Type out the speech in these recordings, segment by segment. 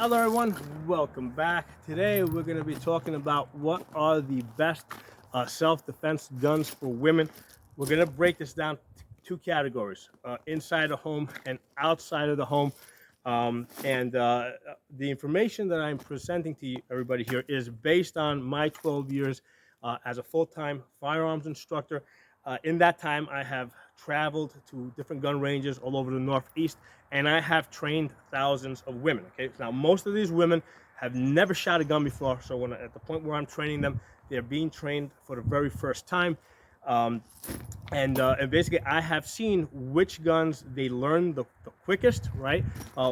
Hello everyone, welcome back. Today we're going to be talking about what are the best self-defense guns for women. We're going to break this down to two categories, inside the home and outside of the home. The information that I'm presenting to everybody here is based on my 12 years as a full-time firearms instructor. In that time, I have traveled to different gun ranges all over the Northeast, and I have trained thousands of women. Okay, now most of these women have never shot a gun before, so at the point where I'm training them, they're being trained for the very first time. And basically, I have seen which guns they learn the quickest, right?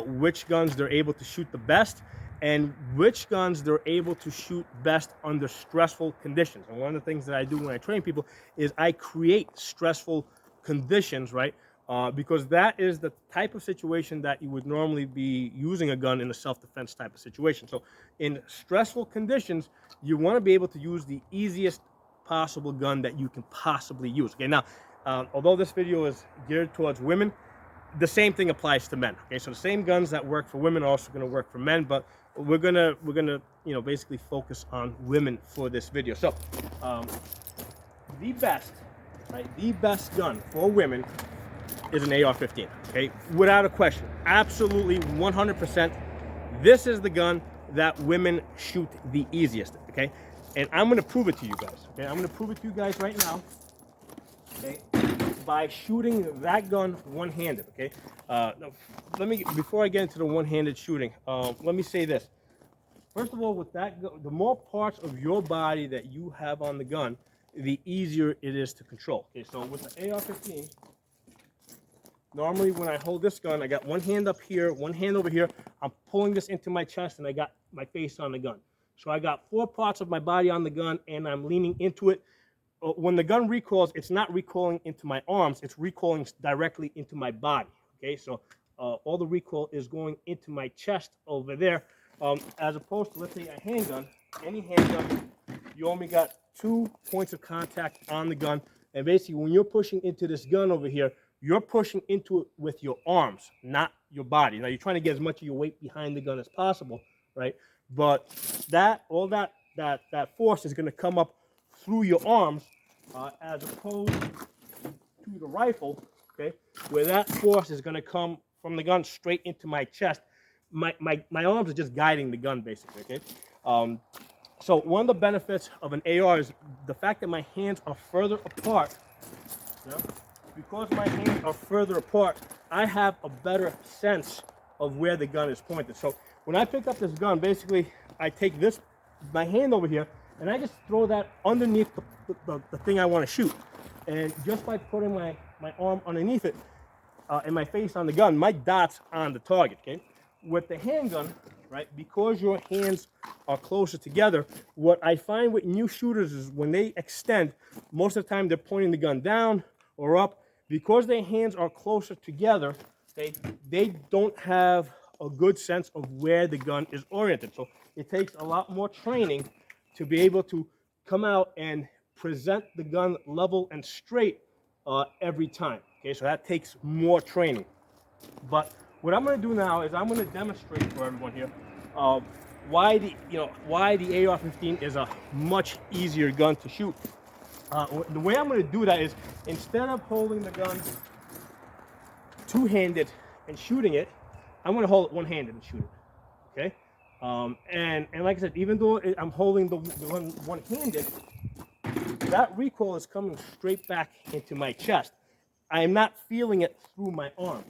Which guns they're able to shoot the best, and which guns they're able to shoot best under stressful conditions. And one of the things that I do when I train people is I create stressful conditions, right? Because that is the type of situation that you would normally be using a gun in a self-defense type of situation. So in stressful conditions, you want to be able to use the easiest possible gun that you can possibly use. Okay, now, although this video is geared towards women, the same thing applies to men. Okay, so the same guns that work for women are also going to work for men, but we're gonna basically focus on women for this video. So the best gun for women is an AR-15. Okay, without a question, absolutely 100%. This is the gun that women shoot the easiest. Okay, and I'm going to prove it to you guys. Okay, I'm going to prove it to you guys right now. Okay, by shooting that gun one-handed. Okay, before I get into the one-handed shooting, let me say this. First of all, with that gun, the more parts of your body that you have on the gun, the easier it is to control. Okay, so with the AR-15, normally when I hold this gun, I got one hand up here, one hand over here. I'm pulling this into my chest, and I got my face on the gun. So I got 4 parts of my body on the gun, and I'm leaning into it. When the gun recoils, it's not recoiling into my arms, it's recoiling directly into my body. Okay, so all the recoil is going into my chest over there, as opposed to, let's say, a handgun. Any handgun, you only got 2 points of contact on the gun, and basically when you're pushing into this gun over here, you're pushing into it with your arms, not your body. Now you're trying to get as much of your weight behind the gun as possible, right? But that force is going to come up through your arms, as opposed to the rifle, okay, where that force is going to come from the gun straight into my chest. My arms are just guiding the gun, basically. Okay, so one of the benefits of an AR is the fact that my hands are further apart. You know? Because my hands are further apart, I have a better sense of where the gun is pointed. So when I pick up this gun, basically I take my hand over here, and I just throw that underneath the thing I want to shoot. And just by putting my arm underneath it and my face on the gun, my dot's on the target. Okay. With the handgun, right, because your hands are closer together, what I find with new shooters is when they extend, most of the time they're pointing the gun down or up. Because their hands are closer together, they don't have a good sense of where the gun is oriented. So it takes a lot more training to be able to come out and present the gun level and straight every time. Okay, so that takes more training. But what I'm going to do now is I'm going to demonstrate for everyone here why the AR-15 is a much easier gun to shoot. The way I'm going to do that is, instead of holding the gun two-handed and shooting it, I'm going to hold it one-handed and shoot it. Okay, and like I said, even though I'm holding the gun one-handed, that recoil is coming straight back into my chest. I am not feeling it through my arm.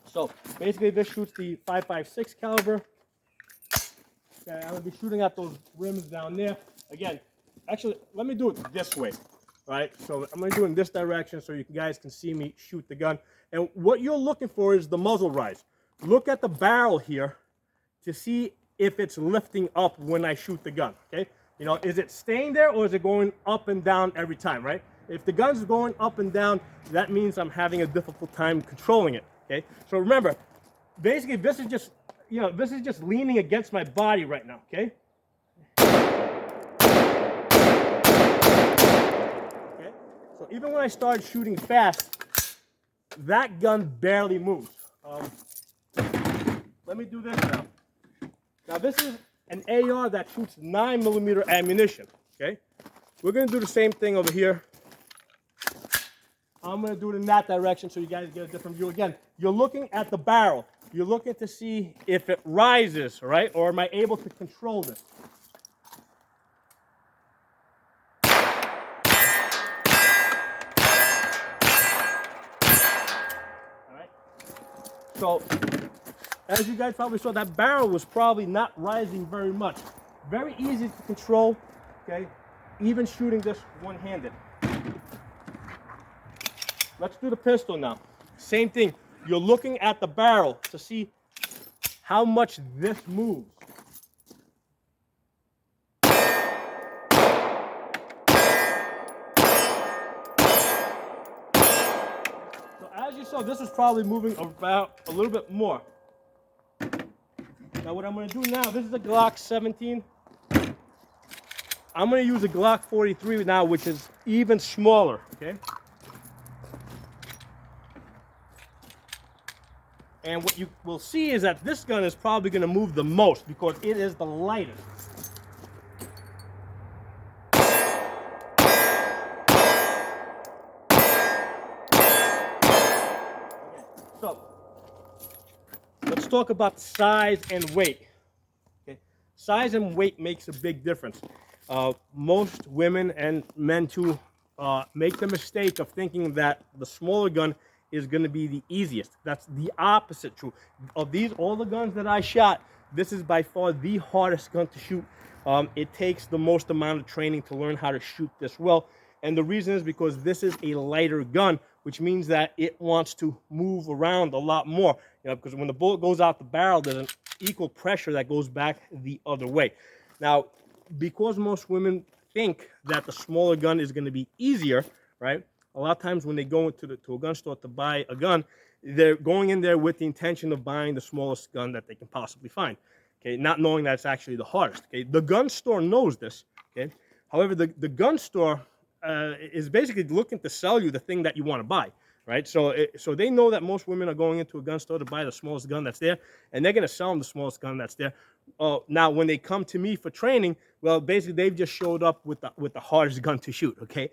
So basically, this shoots the .556 caliber. Okay, I'm going to be shooting at those rims down there. Again, actually, let me do it this way, right? So I'm going to do it in this direction so you guys can see me shoot the gun. And what you're looking for is the muzzle rise. Look at the barrel here to see if it's lifting up when I shoot the gun, okay? You know, is it staying there, or is it going up and down every time, right? If the gun's going up and down, that means I'm having a difficult time controlling it, okay? So remember, basically this is just, this is just leaning against my body right now, okay? Okay? So even when I start shooting fast, that gun barely moves. Let me do this now. Now this is an AR that shoots 9mm ammunition, okay? We're gonna do the same thing over here. I'm gonna do it in that direction so you guys get a different view. Again, you're looking at the barrel. You're looking to see if it rises, right? Or am I able to control this? All right. So, as you guys probably saw, that barrel was probably not rising very much. Very easy to control, okay? Even shooting this one-handed. Let's do the pistol now. Same thing. You're looking at the barrel to see how much this moves. So as you saw, this is probably moving about a little bit more. Now what I'm going to do now, this is a Glock 17. I'm going to use a Glock 43 now, which is even smaller, okay? And what you will see is that this gun is probably going to move the most because it is the lightest. So, let's talk about size and weight. Okay. Size and weight makes a big difference. Most women and men too make the mistake of thinking that the smaller gun is going to be the easiest. That's the opposite true. Of these, all the guns that I shot, this is by far the hardest gun to shoot. It takes the most amount of training to learn how to shoot this well. And the reason is because this is a lighter gun, which means that it wants to move around a lot more. You know, because when the bullet goes out the barrel, there's an equal pressure that goes back the other way. Now, because most women think that the smaller gun is going to be easier, right? A lot of times when they go to a gun store to buy a gun, they're going in there with the intention of buying the smallest gun that they can possibly find, okay? Not knowing that it's actually the hardest, okay? The gun store knows this, okay? However, the gun store is basically looking to sell you the thing that you want to buy, right? So they know that most women are going into a gun store to buy the smallest gun that's there, and they're going to sell them the smallest gun that's there. Now, when they come to me for training, well, basically they've just showed up with the hardest gun to shoot, okay?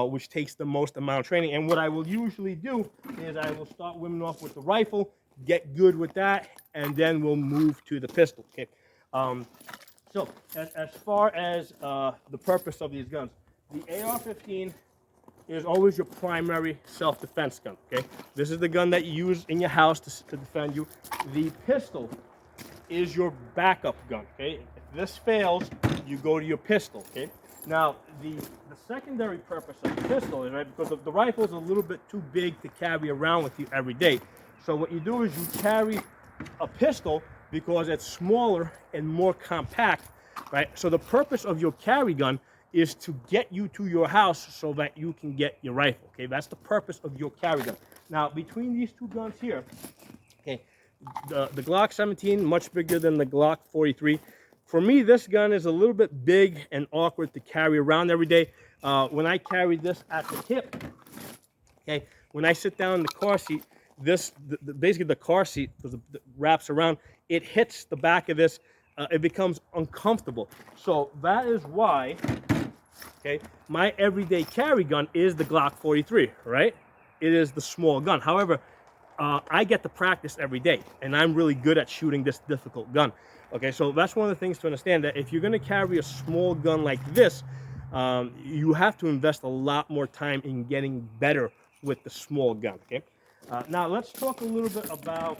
Which takes the most amount of training. And what I will usually do is I will start women off with the rifle, get good with that, and then we'll move to the pistol, okay? So as far as the purpose of these guns, the AR-15 is always your primary self-defense gun, okay? This is the gun that you use in your house to defend you. The pistol is your backup gun, okay? If this fails, you go to your pistol, okay? Now, the secondary purpose of the pistol is, right, because the rifle is a little bit too big to carry around with you every day. So what you do is you carry a pistol because it's smaller and more compact, right? So the purpose of your carry gun is to get you to your house so that you can get your rifle, okay? That's the purpose of your carry gun. Now, between these two guns here, okay, the Glock 17, much bigger than the Glock 43. For me, this gun is a little bit big and awkward to carry around every day. When I carry this at the hip, okay, when I sit down in the car seat, basically the car seat, because it wraps around, it hits the back of this, it becomes uncomfortable. So that is why, okay, my everyday carry gun is the Glock 43, right? It is the small gun. However, I get to practice every day, and I'm really good at shooting this difficult gun. Okay, so that's one of the things to understand, that if you're going to carry a small gun like this, you have to invest a lot more time in getting better with the small gun, okay? Now, let's talk a little bit about,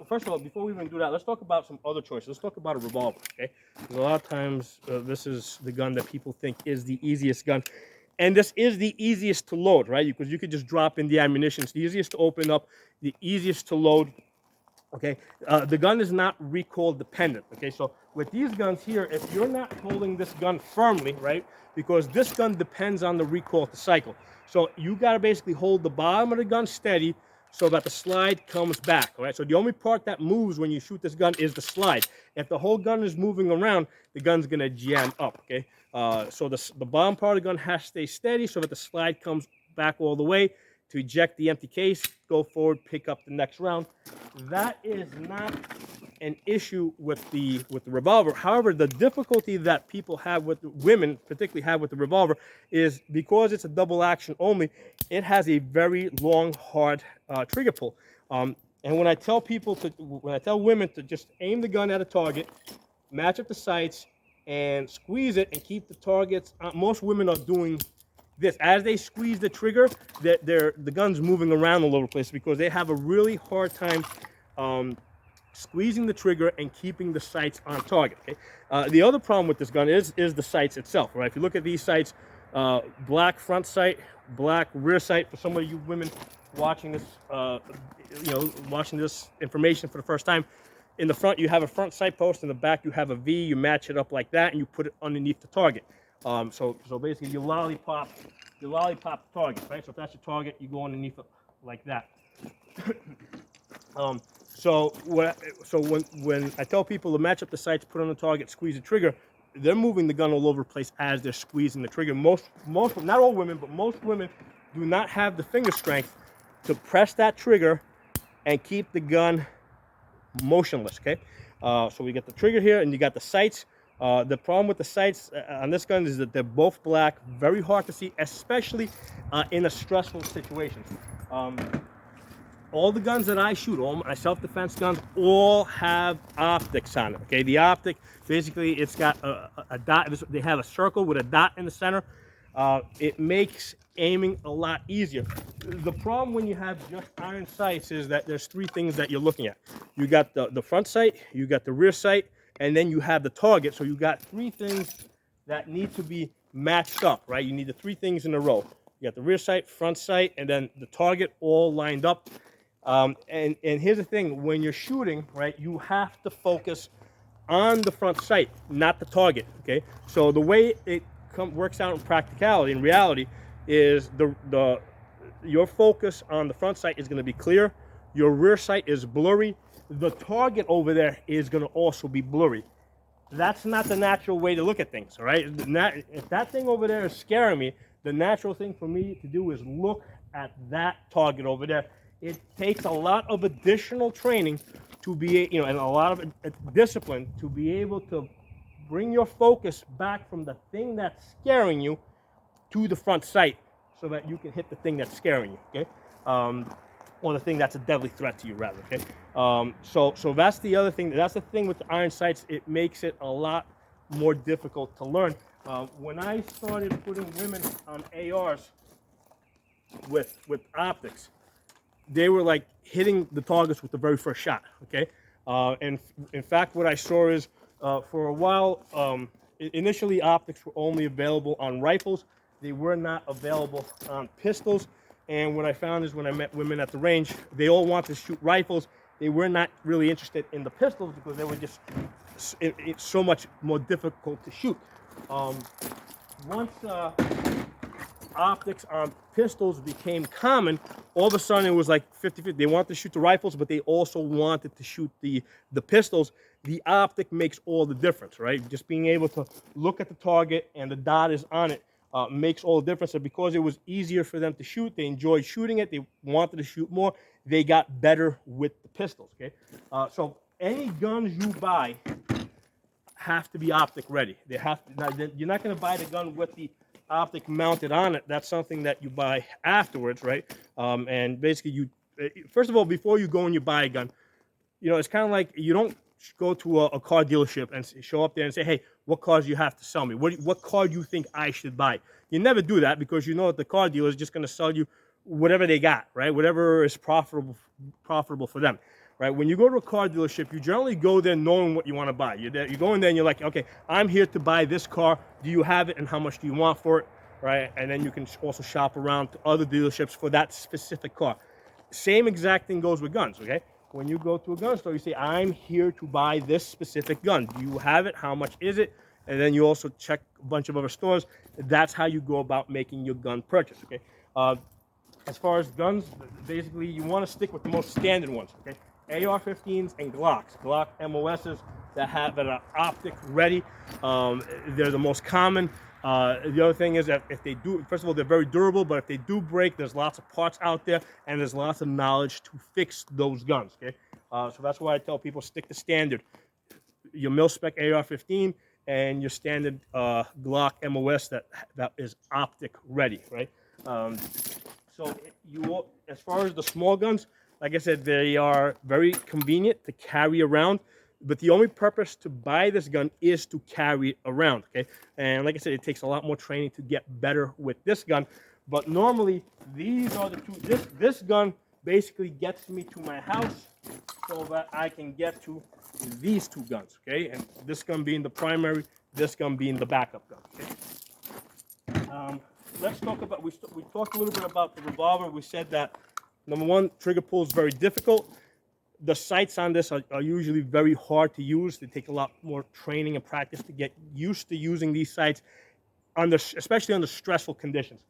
first of all, before we even do that, let's talk about some other choices. Let's talk about a revolver, okay? Because a lot of times, this is the gun that people think is the easiest gun. And this is the easiest to load, right? Because you could just drop in the ammunition. It's the easiest to open up, the easiest to load, okay? The gun is not recoil dependent, okay? So with these guns here, if you're not holding this gun firmly, right? Because this gun depends on the recoil to cycle. So you gotta basically hold the bottom of the gun steady so that the slide comes back, all right? So the only part that moves when you shoot this gun is the slide. If the whole gun is moving around, the gun's gonna jam up, okay? So the bottom part of the gun has to stay steady so that the slide comes back all the way. to eject the empty case, go forward, pick up the next round. That is not an issue with the revolver. However, the difficulty that people have with women, particularly have with the revolver, is because it's a double action only. It has a very long, hard trigger pull. And when I tell women to just aim the gun at a target, match up the sights, and squeeze it and keep the targets. Most women are doing this as they squeeze the trigger. The gun's moving around all over the place because they have a really hard time squeezing the trigger and keeping the sights on target. Okay? The other problem with this gun is the sights itself. Right? If you look at these sights, black front sight, black rear sight. For some of you women watching this, watching this information for the first time, in the front you have a front sight post. In the back you have a V. You match it up like that, and you put it underneath the target. So basically you lollipop the target, right? So if that's your target, you go underneath it like that. So when I tell people to match up the sights, put on the target, squeeze the trigger, they're moving the gun all over the place as they're squeezing the trigger. Most, not all women, but most women do not have the finger strength to press that trigger and keep the gun motionless. Okay, so we got the trigger here, and you got the sights. The problem with the sights on this gun is that they're both black, very hard to see, especially in a stressful situation. All the guns that I shoot, all my self-defense guns, all have optics on it. Okay, the optic, basically, it's got a dot. They have a circle with a dot in the center. It makes aiming a lot easier. The problem when you have just iron sights is that there's three things that you're looking at. You got the front sight, you got the rear sight, and then you have the target. So you got three things that need to be matched up, right? You need the three things in a row. You got the rear sight, front sight, and then the target all lined up. And here's the thing, when you're shooting, right, you have to focus on the front sight, not the target, okay? So the way it works out in practicality, in reality, is your focus on the front sight is going to be clear. Your rear sight is blurry. The target over there is going to also be blurry. That's not the natural way to look at things, all right? If that thing over there is scaring me, the natural thing for me to do is look at that target over there. It takes a lot of additional training to be, and a lot of discipline to be able to bring your focus back from the thing that's scaring you to the front sight so that you can hit the thing that's scaring you, okay? Or the thing that's a deadly threat to you, rather, okay? So that's the other thing. That's the thing with the iron sights. It makes it a lot more difficult to learn. When I started putting women on ARs with optics, they were like hitting the targets with the very first shot, okay? And in fact, what I saw is for a while, initially optics were only available on rifles. They were not available on pistols. And what I found is when I met women at the range, they all wanted to shoot rifles. They were not really interested in the pistols because they were just it's so much more difficult to shoot. Once optics on pistols became common, all of a sudden it was like 50-50. They wanted to shoot the rifles, but they also wanted to shoot the pistols. The optic makes all the difference, right? Just being able to look at the target and the dot is on it makes all the difference. And because it was easier for them to shoot, they enjoyed shooting it. They wanted to shoot more. They got better with the pistols, okay? So any guns you buy have to be optic ready. They have to. Now, you're not going to buy the gun with the optic mounted on it. That's something that you buy afterwards, right? And basically, first of all, before you go and you buy a gun, it's kind of like you don't go to a car dealership and show up there and say, hey, what cars do you have to sell me? What car do you think I should buy? You never do that because you know that the car dealer is just going to sell you whatever they got, right? Whatever is profitable for them, right? When you go to a car dealership, you generally go there knowing what you want to buy. You go in there and you're like, okay, I'm here to buy this car. Do you have it, and how much do you want for it, right? And then you can also shop around to other dealerships for that specific car. Same exact thing goes with guns, okay? When you go to a gun store, you say, I'm here to buy this specific gun. Do you have it? How much is it? And then you also check a bunch of other stores. That's how you go about making your gun purchase, okay? As far as guns, basically, you want to stick with the most standard ones, okay? AR-15s and Glocks. Glock MOSs that are optic ready. They're the most common. The other thing is that if they do, first of all, they're very durable, but if they do break, there's lots of parts out there and there's lots of knowledge to fix those guns, okay? So that's why I tell people stick to standard. Your mil-spec AR-15 and your standard Glock MOS that is optic ready, right? So as far as the small guns, like I said, they are very convenient to carry around. But the only purpose to buy this gun is to carry it around, okay? And like I said, it takes a lot more training to get better with this gun. But normally, these are the two. This gun basically gets me to my house so that I can get to these two guns, okay? And this gun being the primary, this gun being the backup gun, okay? Let's talk about, we talked a little bit about the revolver. We said that, number one, trigger pull is very difficult. The sights on this are usually very hard to use. They take a lot more training and practice to get used to using these sights, especially under stressful conditions.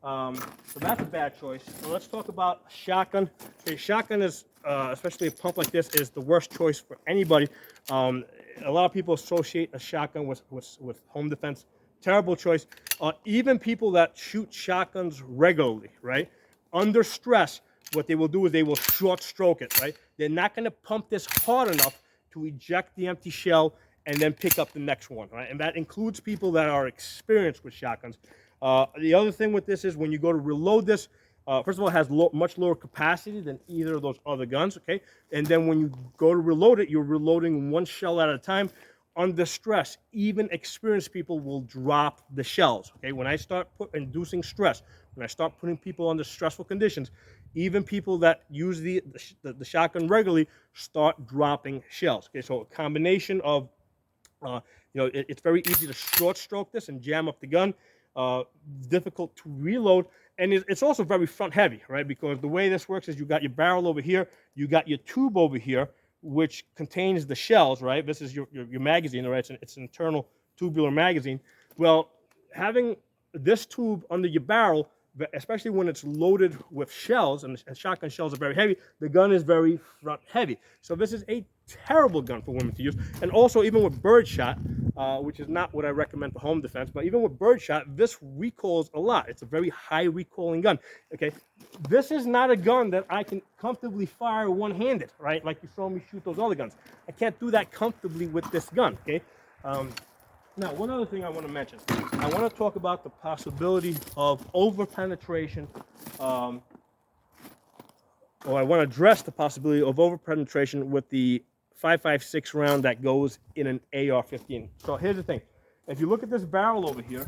So that's a bad choice. So let's talk about shotgun. Okay, shotgun is, especially a pump like this, is the worst choice for anybody. A lot of people associate a shotgun with home defense. Terrible choice. Even people that shoot shotguns regularly, right, under stress, what they will do is they will short stroke it, right? They're not going to pump this hard enough to eject the empty shell and then pick up the next one, right? And that includes people that are experienced with shotguns. The other thing with this is when you go to reload this, first of all, it has much lower capacity than either of those other guns, okay? And then when you go to reload it, you're reloading one shell at a time. Under stress, even experienced people will drop the shells, okay? When I start inducing stress, when I start putting people under stressful conditions, even people that use the shotgun regularly start dropping shells, okay? So a combination of, it's very easy to short stroke this and jam up the gun, difficult to reload, and it's also very front heavy, right? Because the way this works is you got your barrel over here, you got your tube over here, which contains the shells, right? This is your magazine, right? It's an internal tubular magazine. Well, having this tube under your barrel, especially when it's loaded with shells, and shotgun shells are very heavy, the gun is very front heavy. So this is a terrible gun for women to use. And also, even with birdshot, which is not what I recommend for home defense, but even with birdshot, this recoils a lot. It's a very high recoiling gun, okay? This is not a gun that I can comfortably fire one-handed, right? Like you saw me shoot those other guns. I can't do that comfortably with this gun, okay? Now, one other thing I want to mention. I want to talk about the possibility of over-penetration, or I want to address the possibility of over-penetration with the 5.56 round that goes in an AR-15. So here's the thing. If you look at this barrel over here,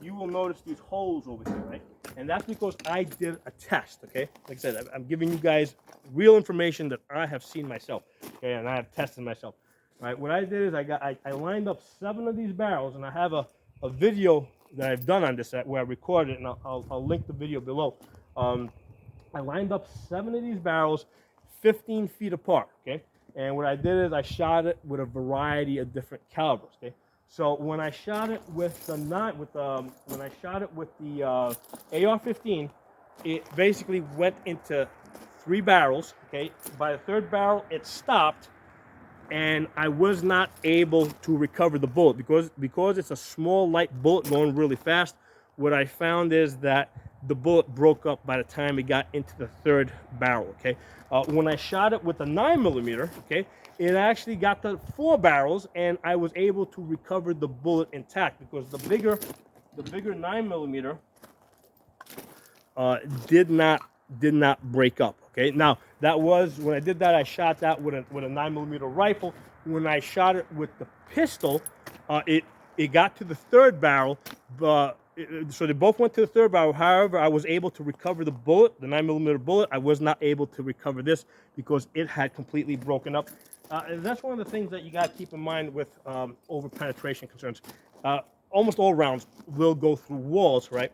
you will notice these holes over here, right? And that's because I did a test, okay? Like I said, I'm giving you guys real information that I have seen myself, okay? And I have tested myself. Right, what I did is I lined up 7 of these barrels, and I have a video that I've done on this where I recorded it, and I'll link the video below. I lined up 7 of these barrels 15 feet apart, okay? And what I did is I shot it with a variety of different calibers, okay? So when I shot it with the AR-15, it basically went into 3 barrels, okay? By the 3rd barrel, it stopped, and I was not able to recover the bullet because it's a small, light bullet going really fast. What I found is that the bullet broke up by the time it got into the 3rd barrel, okay? When I shot it with a 9mm, okay, it actually got to 4 barrels, and I was able to recover the bullet intact because the bigger 9mm did not break up. Okay, now that was when I did that. I shot that with a 9mm rifle. When I shot it with the pistol, it got to the 3rd barrel, but so they both went to the 3rd barrel. However, I was able to recover the bullet, the 9mm bullet. I was not able to recover this because it had completely broken up. And that's one of the things that you got to keep in mind with over penetration concerns. Almost all rounds will go through walls, right?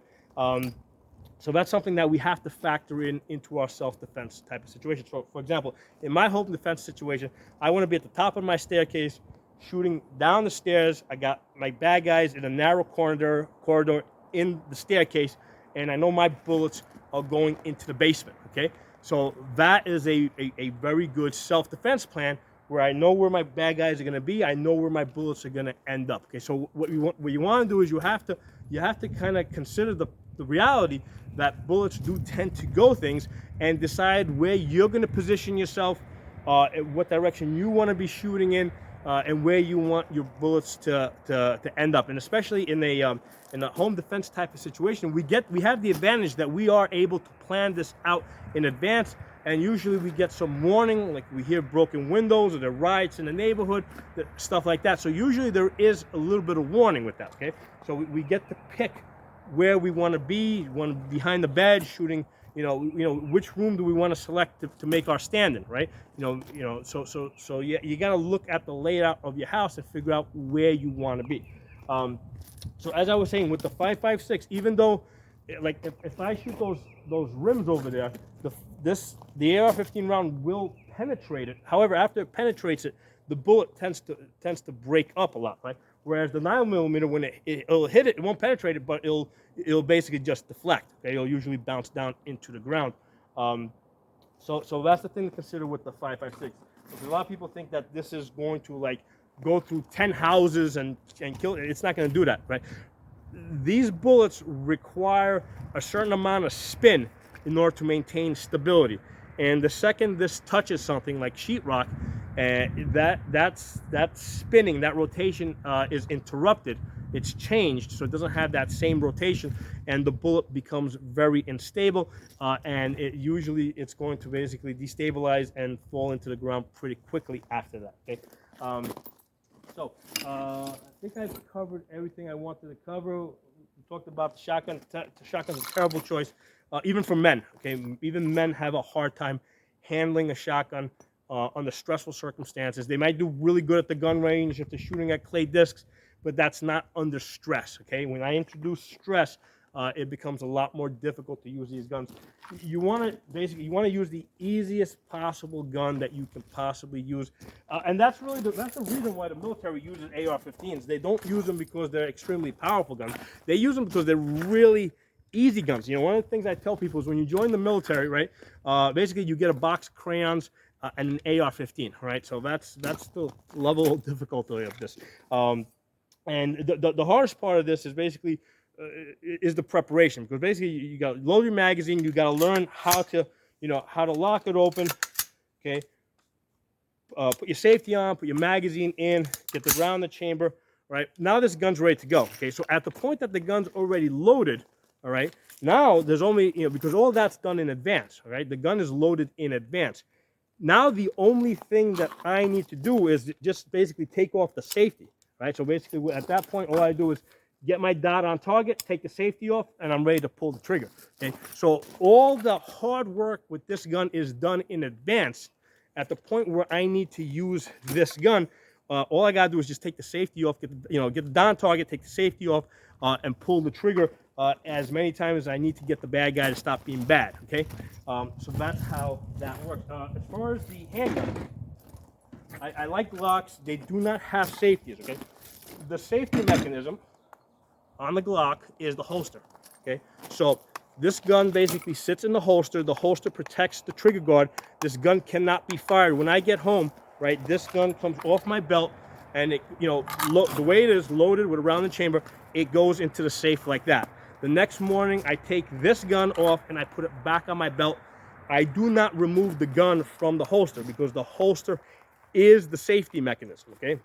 So that's something that we have to factor into our self-defense type of situation. So, for example, in my home defense situation, I want to be at the top of my staircase, shooting down the stairs. I got my bad guys in a narrow corridor in the staircase, and I know my bullets are going into the basement, okay? So that is a very good self-defense plan where I know where my bad guys are going to be. I know where my bullets are going to end up. Okay, so what you want to do is you have to kind of consider the reality that bullets do tend to go things, and decide where you're going to position yourself, what direction you want to be shooting in, and where you want your bullets to end up. And especially in a home defense type of situation, we have the advantage that we are able to plan this out in advance. And usually we get some warning, like we hear broken windows or there are riots in the neighborhood, stuff like that. So usually there is a little bit of warning with that, okay? So we get to pick where we want to be, behind the bed, shooting, which room do we want to select to make our stand-in, right? So you got to look at the layout of your house and figure out where you want to be. So as I was saying, with the 5.56, even though, like if I shoot those rims over there, the AR-15 round will penetrate it. However, after it penetrates it, the bullet tends to break up a lot, right? Whereas the 9mm, when it'll hit it, it won't penetrate it, but it'll basically just deflect. Okay, it'll usually bounce down into the ground. So that's the thing to consider with the 5.56. Because a lot of people think that this is going to like go through 10 houses and kill it. It's not going to do that, right? These bullets require a certain amount of spin in order to maintain stability. And the second this touches something like sheetrock, that spinning, that rotation is interrupted. It's changed, so it doesn't have that same rotation, and the bullet becomes very unstable, and it's going to basically destabilize and fall into the ground pretty quickly after that. Okay, I think I've covered everything I wanted to cover. We talked about the shotgun. The shotgun's a terrible choice, even for men. Okay, even men have a hard time handling a shotgun under stressful circumstances. They might do really good at the gun range if they're shooting at clay discs, but that's not under stress. Okay, when I introduce stress, it becomes a lot more difficult to use these guns. You want to use the easiest possible gun that you can possibly use, and that's really the reason why the military uses AR-15s. They don't use them because they're extremely powerful guns. They use them because they're really easy guns. One of the things I tell people is when you join the military, right? Basically, you get a box of crayons and an AR-15, right? So that's the level of difficulty of this. And the hardest part of this is basically is the preparation, because basically you got to load your magazine, you got to learn how to lock it open. Okay, put your safety on, put your magazine in, get the round in the chamber. Right now, this gun's ready to go. Okay, so at the point that the gun's already loaded, all right, now there's only because all that's done in advance. All right, the gun is loaded in advance. Now the only thing that I need to do is just basically take off the safety. Right, so basically at that point, all I do is get my dot on target, take the safety off, and I'm ready to pull the trigger. Okay, so all the hard work with this gun is done in advance. At the point where I need to use this gun, all I gotta do is just take the safety off, get the dot on target, take the safety off, and pull the trigger as many times as I need to get the bad guy to stop being bad. Okay, so that's how that works. As far as the handgun, I like Glocks. They do not have safeties. Okay, the safety mechanism on the Glock is the holster. Okay, so this gun basically sits in the holster. The holster protects the trigger guard. This gun cannot be fired. When I get home, right, this gun comes off my belt, and it, the way it is loaded with a round in the chamber, it goes into the safe like that. The next morning, I take this gun off and I put it back on my belt. I do not remove the gun from the holster because the holster is the safety mechanism. Okay,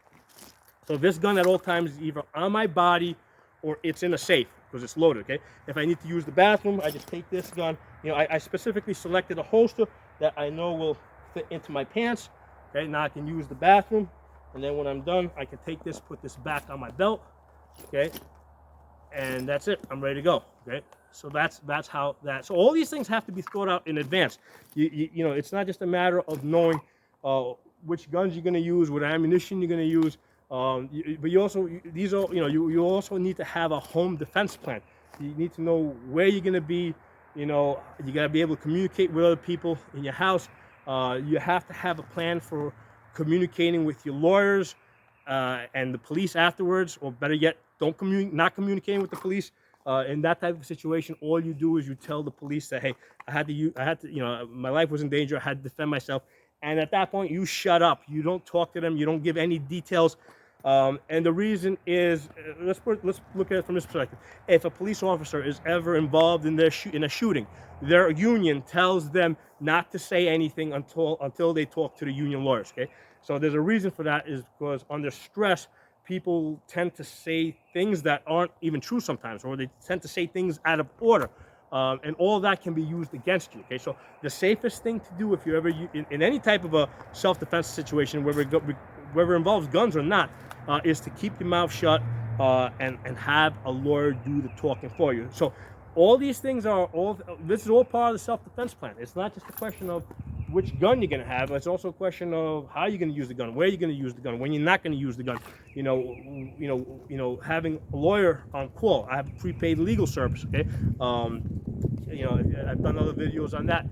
so this gun at all times is either on my body or it's in a safe because it's loaded. Okay, if I need to use the bathroom, I just take this gun. I specifically selected a holster that I know will fit into my pants. Okay, now I can use the bathroom, and then when I'm done, I can take this, put this back on my belt. Okay, and that's it. I'm ready to go. Okay, so that's how that. So all these things have to be thought out in advance. It's not just a matter of knowing which guns you're going to use, what ammunition you're going to use. But you also you also need to have a home defense plan. You need to know where you're going to be. You got to be able to communicate with other people in your house. You have to have a plan for communicating with your lawyers and the police afterwards, or better yet, not communicating with the police. In that type of situation, all you do is you tell the police that, hey, I had to, my life was in danger. I had to defend myself, And at that point, you shut up. You don't talk to them. You don't give any details. And the reason is, let's look at it from this perspective. If a police officer is ever involved in in a shooting, their union tells them not to say anything until they talk to the union lawyers. Okay, so there's a reason for that, is because under stress, people tend to say things that aren't even true sometimes, or they tend to say things out of order. And all of that can be used against you. Okay, so the safest thing to do if you're ever in any type of a self-defense situation, whether it involves guns or not, is to keep your mouth shut and have a lawyer do the talking for you. So all these things this is all part of the self-defense plan. It's not just a question of which gun you're going to have. It's also a question of how you're going to use the gun, where you're going to use the gun, when you're not going to use the gun. Having a lawyer on call. I have prepaid legal service. Okay, I've done other videos on that.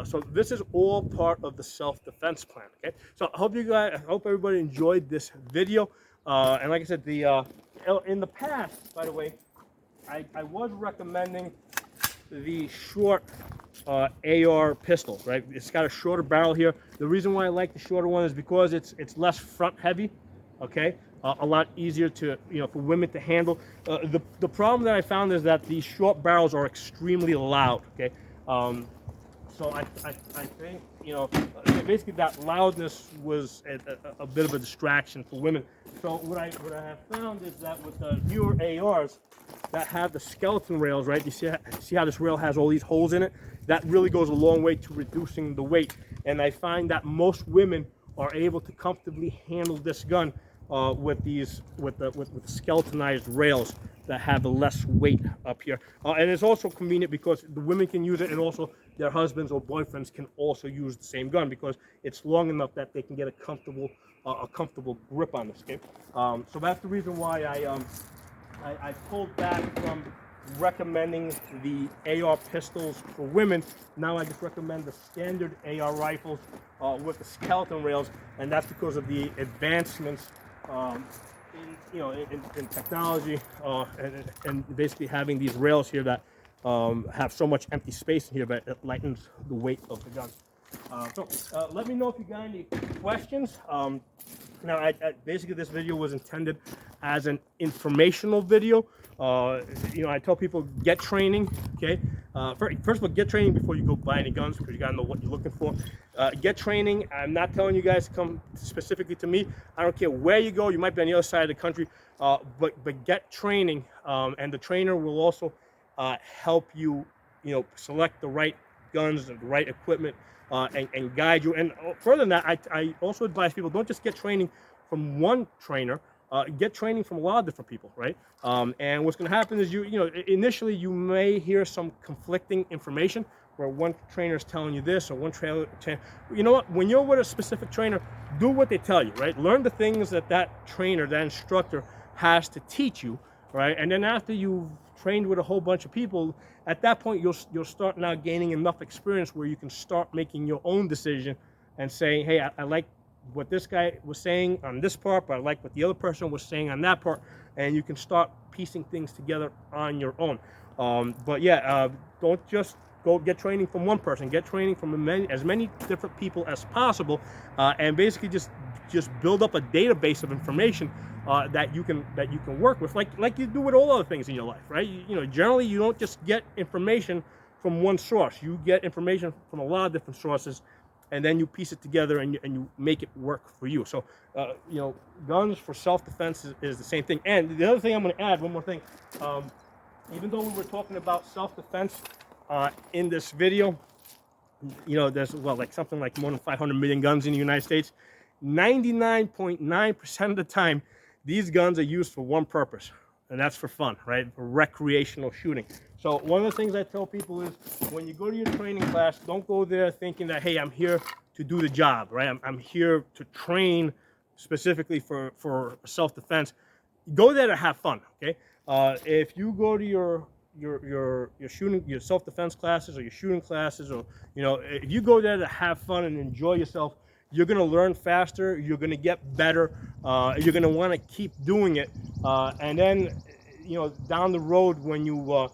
So this is all part of the self-defense plan. Okay, so I hope everybody enjoyed this video. And like I said, in the past, by the way, I was recommending the short AR pistol, right? It's got a shorter barrel here. The reason why I like the shorter one is because it's less front heavy, okay? A lot easier to, for women to handle. The problem that I found is that these short barrels are extremely loud, okay? So I think, basically that loudness was a bit of a distraction for women. So what I have found is that with the newer ARs that have the skeleton rails, right? You see how this rail has all these holes in it? That really goes a long way to reducing the weight. And I find that most women are able to comfortably handle this gun with the skeletonized rails that have the less weight up here. And it's also convenient because the women can use it, and also their husbands or boyfriends can also use the same gun because it's long enough that they can get a comfortable grip on this. Okay, so that's the reason why I pulled back from recommending the AR pistols for women. Now I just recommend the standard AR rifles with the skeleton rails, and that's because of the advancements in technology and basically having these rails here that have so much empty space in here that it lightens the weight of the gun. So let me know if you got any questions. Now, basically this video was intended as an informational video. I tell people get training, okay? First of all, get training before you go buy any guns, because you gotta know what you're looking for. Get training. I'm not telling you guys to come specifically to me. I don't care where you go. You might be on the other side of the country, but get training, and the trainer will also help you, select the right guns and the right equipment, and guide you. And further than that, I also advise people, don't just get training from one trainer. Get training from a lot of different people, right? And what's going to happen is initially you may hear some conflicting information where one trainer is telling you this or one trainer. You know what? When you're with a specific trainer, do what they tell you, right? Learn the things that trainer, that instructor has to teach you, right? And then after you've trained with a whole bunch of people, at that point you'll start now gaining enough experience where you can start making your own decision and saying, hey, I like what this guy was saying on this part, but I like what the other person was saying on that part, and you can start piecing things together on your own. But yeah, don't just go get training from one person. Get training from as many different people as possible, and basically just build up a database of information that you can work with, like you do with all other things in your life, right? Generally you don't just get information from one source. You get information from a lot of different sources, and then you piece it together and you make it work for you. So, guns for self-defense is the same thing. And the other thing I'm going to add, one more thing, even though we were talking about self-defense in this video, there's something like more than 500 million guns in the United States. 99.9% of the time, these guns are used for one purpose, and that's for fun, right? For recreational shooting. So one of the things I tell people is, when you go to your training class, don't go there thinking that, hey, I'm here to do the job, right? I'm here to train specifically for self-defense. Go there to have fun, okay? If you go to your self-defense classes or your shooting classes, or if you go there to have fun and enjoy yourself, you're going to learn faster, you're going to get better, you're going to want to keep doing it, and then down the road, when you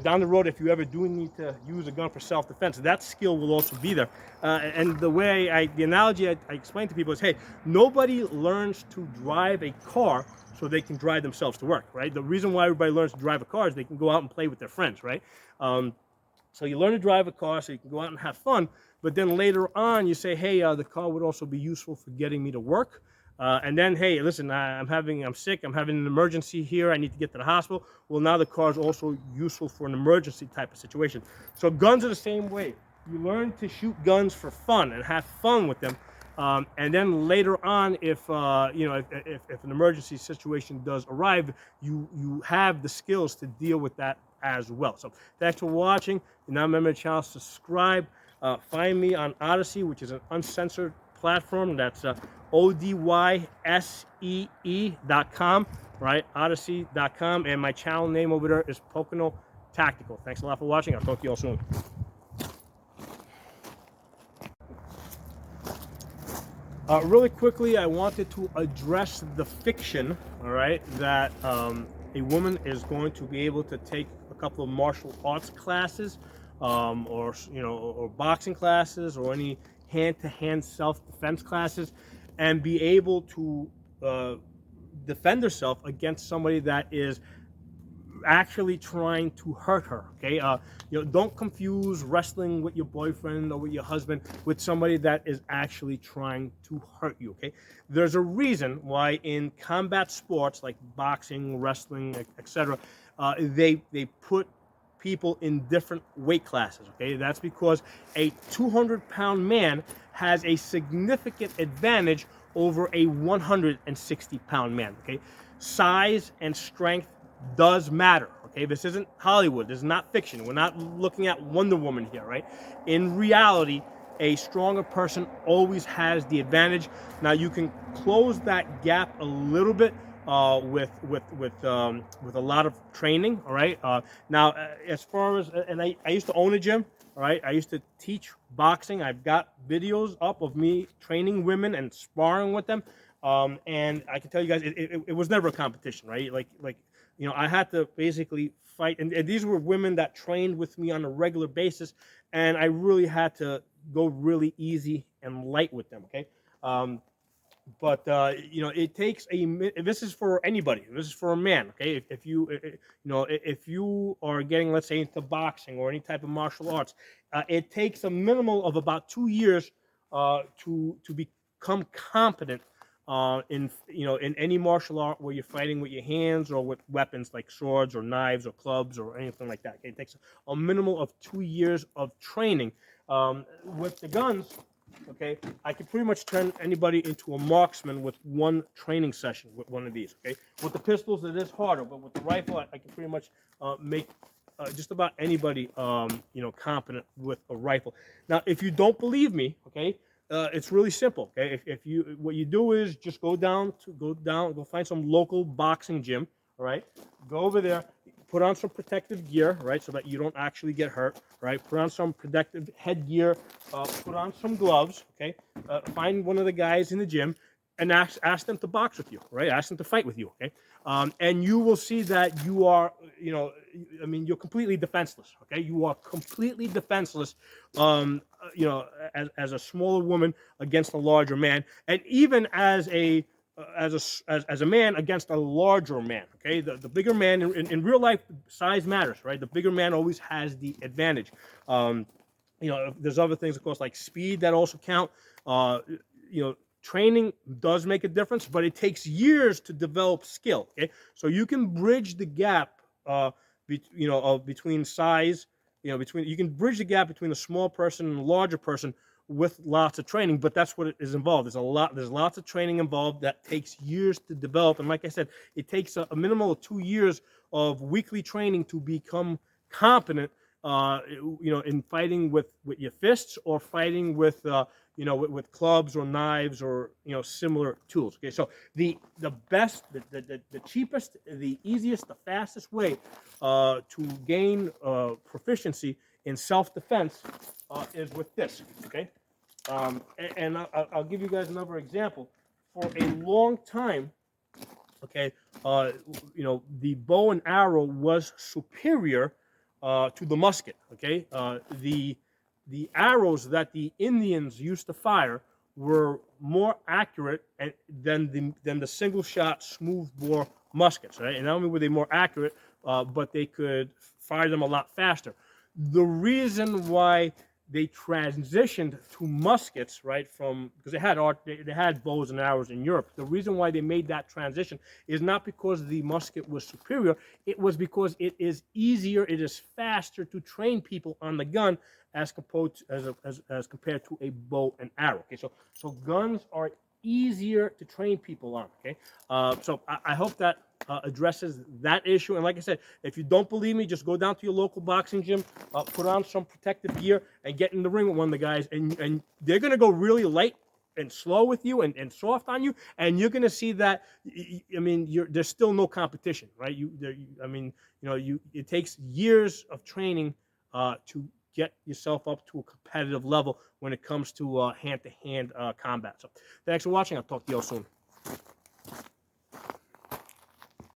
down the road, if you ever do need to use a gun for self-defense, that skill will also be there. And the analogy I explain to people is, hey, nobody learns to drive a car so they can drive themselves to work, right? The reason why everybody learns to drive a car is they can go out and play with their friends, right? So you learn to drive a car so you can go out and have fun, but then later on you say, hey, the car would also be useful for getting me to work. And then, hey, listen, I'm sick, I'm having an emergency here, I need to get to the hospital. Well, now the car is also useful for an emergency type of situation. So guns are the same way. You learn to shoot guns for fun and have fun with them. And then later on, if an emergency situation does arrive, you have the skills to deal with that as well. So thanks for watching. If you're not a member of the channel, subscribe. Find me on Odyssey, which is an uncensored platform. That's ODYSEE.com, right? Odyssey.com. And my channel name over there is Pocono Tactical. Thanks a lot for watching. I'll talk to you all soon. Really quickly, I wanted to address the fiction, all right, that a woman is going to be able to take a couple of martial arts classes, or boxing classes, or any hand-to-hand self-defense classes, and be able to defend herself against somebody that is actually trying to hurt her. Okay, don't confuse wrestling with your boyfriend or with your husband with somebody that is actually trying to hurt you. Okay, there's a reason why in combat sports like boxing, wrestling, etc., they put people in different weight classes. Okay, that's because a 200-pound man has a significant advantage over a 160-pound man. Okay, size and strength does matter. Okay, this isn't Hollywood. This is not fiction. We're not looking at Wonder Woman here, right? In reality, a stronger person always has the advantage. Now you can close that gap a little bit with a lot of training. All right. Now, as far as I used to own a gym. All right. I used to teach boxing. I've got videos up of me training women and sparring with them. And I can tell you guys, it was never a competition, right? I had to basically fight, and these were women that trained with me on a regular basis, and I really had to go really easy and light with them. Okay. It takes this is for anybody. This is for a man. Okay, if you are getting, let's say, into boxing or any type of martial arts, it takes a minimum of about 2 years to become competent in any martial art where you're fighting with your hands or with weapons like swords or knives or clubs or anything like that. Okay? It takes a minimum of 2 years of training. With the guns, okay, I can pretty much turn anybody into a marksman with one training session with one of these. Okay, with the pistols it is harder, but with the rifle I can pretty much make just about anybody competent with a rifle. Now, if you don't believe me, okay, it's really simple. Okay, what you do is just go find some local boxing gym. All right, go over there, put on some protective gear, right, so that you don't actually get hurt. Right, put on some protective headgear, put on some gloves. Okay, find one of the guys in the gym and ask them to box with you. Right, ask them to fight with you. Okay, and you will see that you are, you're completely defenseless. Okay, you are completely defenseless. As a smaller woman against a larger man, and even as a man against a larger man. Okay, the bigger man in real life, size matters, right? The bigger man always has the advantage. There's other things, of course, like speed that also count. Training does make a difference, but it takes years to develop skill. Okay, so you can bridge the gap, between size. You can bridge the gap between a small person and a larger person with lots of training, but that's what is involved. There's lots of training involved that takes years to develop, and like I said, it takes a minimum of 2 years of weekly training to become competent, in fighting with your fists or fighting with with clubs or knives or similar tools. Okay, so the best, the cheapest, the easiest, the fastest way to gain proficiency in self-defense is with this. Okay, and I'll give you guys another example. For a long time, okay, the bow and arrow was superior to the musket. Okay, the arrows that the Indians used to fire were more accurate than the single shot smooth bore muskets. Right, and not only were they more accurate, but they could fire them a lot faster. The reason why they transitioned to muskets, right, from because they had bows and arrows in Europe. The reason why they made that transition is not because the musket was superior. It was because it is easier, it is faster to train people on the gun as compared to a bow and arrow. Okay, so guns are easier to train people on. Okay, so I hope that addresses that issue. And like I said, if you don't believe me, just go down to your local boxing gym, put on some protective gear, and get in the ring with one of the guys. And they're going to go really light and slow with you and soft on you. And you're going to see that, I mean, there's still no competition, right? It takes years of training to get yourself up to a competitive level when it comes to hand-to-hand combat. So thanks for watching. I'll talk to you all soon.